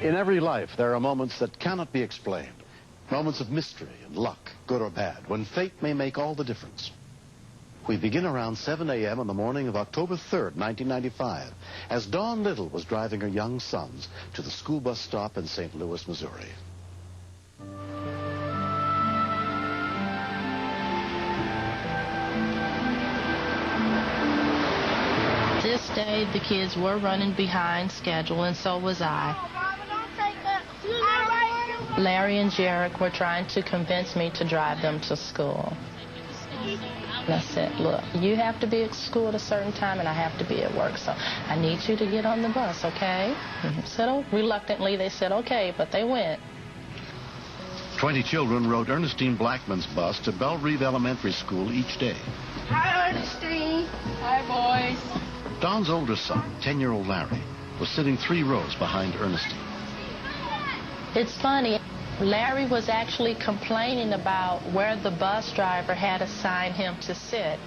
In every life, there are moments that cannot be explained. Moments of mystery and luck, good or bad, when fate may make all the difference. We begin around 7 a.m. on the morning of October 3rd, 1995, as Dawn Little was driving her young sons to the school bus stop in St. Louis, Missouri. This day, the kids were running behind schedule, and so was I. Larry and Jarek were trying to convince me to drive them to school. And I said, look, you have to be at school at a certain time, and I have to be at work, so I need you to get on the bus, okay? So reluctantly, they said, okay, but they went. 20 children rode Ernestine Blackman's bus to Belle Reve Elementary School each day. Hi, Ernestine. Hi, boys. Don's older son, 10-year-old Larry, was sitting 3 rows behind Ernestine. It's funny, Larry was actually complaining about where the bus driver had assigned him to sit.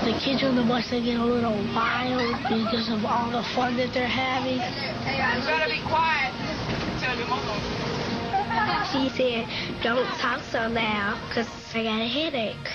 The kids on the bus, they get a little wild because of all the fun that they're having. Hey, you gotta be quiet. Tell me, Mom. She said, don't talk so loud because I got a headache.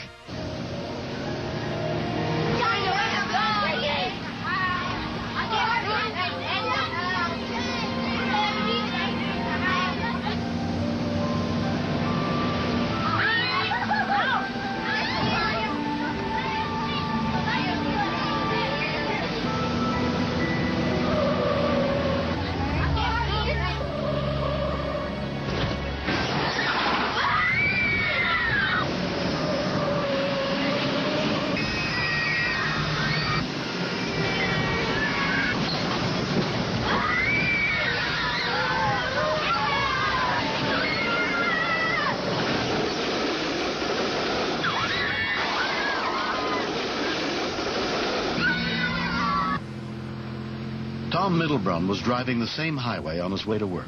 Tom Middlebrun was driving the same highway on his way to work.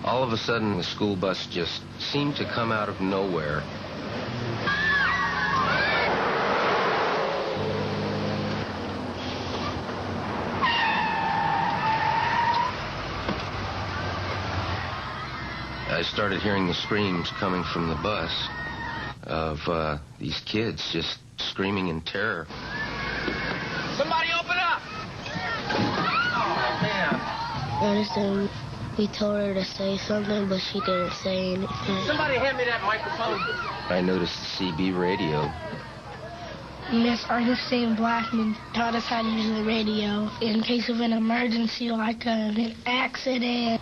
All of a sudden, the school bus just seemed to come out of nowhere. I started hearing the screams coming from the bus of these kids just screaming in terror. Somebody open up! Oh, man. Ernestine, we told her to say something, but she didn't say anything. Somebody hand me that microphone. I noticed the CB radio. Miss Ernestine Blackman taught us how to use the radio in case of an emergency, like an accident.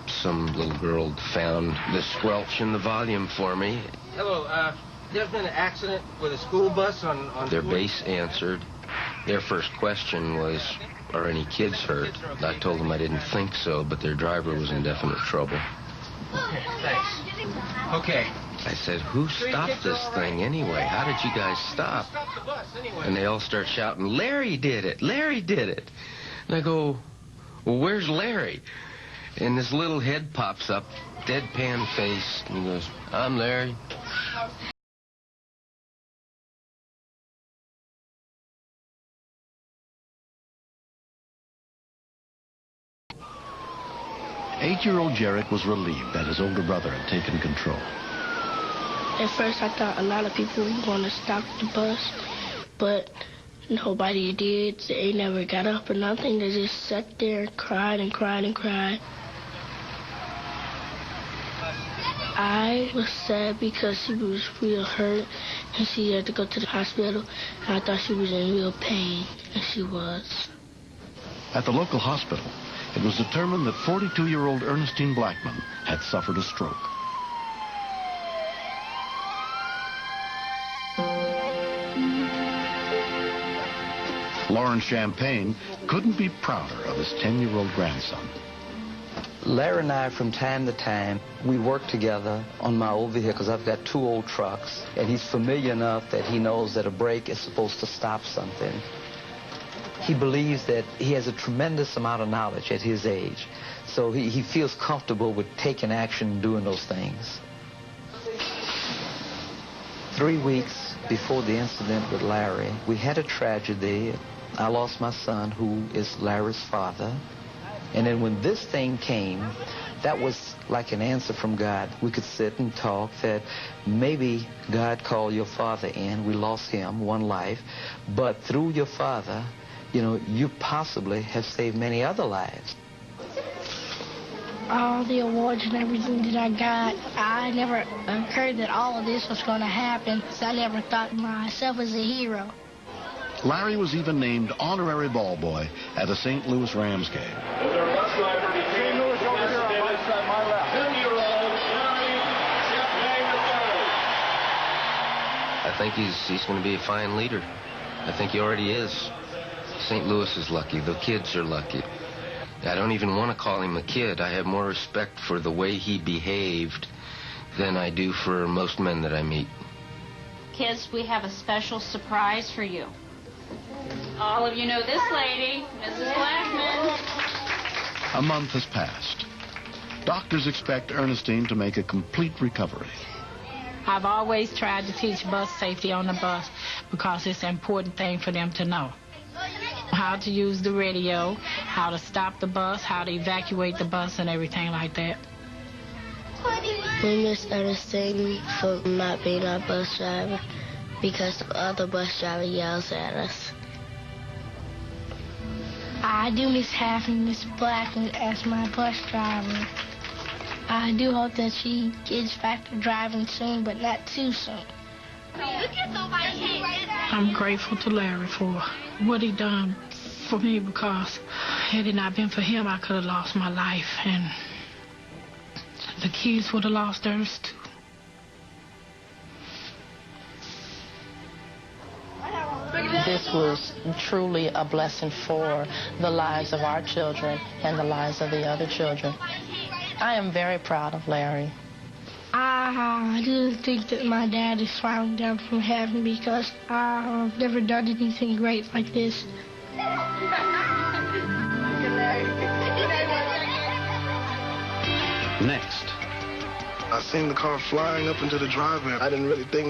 Some little girl found the squelch in the volume for me. Hello, there's been an accident with a school bus on... Their base answered. Their first question was, are any kids hurt? I told them I didn't think so, but their driver was in definite trouble. Okay, thanks. Okay. I said, who stopped this thing anyway? How did you guys stop? Stop the bus anyway. And they all start shouting, Larry did it! Larry did it! And I go, well, where's Larry? And this little head pops up, deadpan face, and he goes, I'm Larry. Eight-year-old Jarek was relieved that his older brother had taken control. At first, I thought a lot of people were going to stop the bus, but nobody did. They never got up or nothing. They just sat there and cried and cried and cried. I was sad because she was real hurt, and she had to go to the hospital, and I thought she was in real pain, and she was. At the local hospital, it was determined that 42-year-old Ernestine Blackman had suffered a stroke. Lawrence Champagne couldn't be prouder of his 10-year-old grandson. Larry and I, from time to time, we work together on my old vehicles. I've got 2 old trucks, and he's familiar enough that he knows that a brake is supposed to stop something. He believes that he has a tremendous amount of knowledge at his age. So he feels comfortable with taking action and doing those things. 3 weeks before the incident with Larry, we had a tragedy. I lost my son, who is Larry's father. And then when this thing came, that was like an answer from God. We could sit and talk that maybe God called your father in. We lost him, one life. But through your father, you know, you possibly have saved many other lives. All the awards and everything that I got, I never heard that all of this was going to happen, so I never thought of myself as a hero. Larry was even named honorary ball boy at a St. Louis Rams game. St. Louis over here on my side, my left. I think he's going to be a fine leader. I think he already is. St. Louis is lucky. The kids are lucky. I don't even want to call him a kid. I have more respect for the way he behaved than I do for most men that I meet. Kids, we have a special surprise for you. All of you know this lady, Mrs. Blackman. A month has passed. Doctors expect Ernestine to make a complete recovery. I've always tried to teach bus safety on the bus because it's an important thing for them to know. How to use the radio, how to stop the bus, how to evacuate the bus, and everything like that. We miss Ernestine for not being our bus driver because the other bus driver yells at us. I do miss having Miss Blackman as my bus driver. I do hope that she gets back to driving soon, but not too soon. I'm grateful to Larry for what he done for me, because had it not been for him, I could have lost my life, and the kids would have lost theirs too. This was truly a blessing for the lives of our children and the lives of the other children. I am very proud of Larry. I do think that my dad is smiling down from heaven because I've never done anything great like this. Next. I seen the car flying up into the driveway. I didn't really think no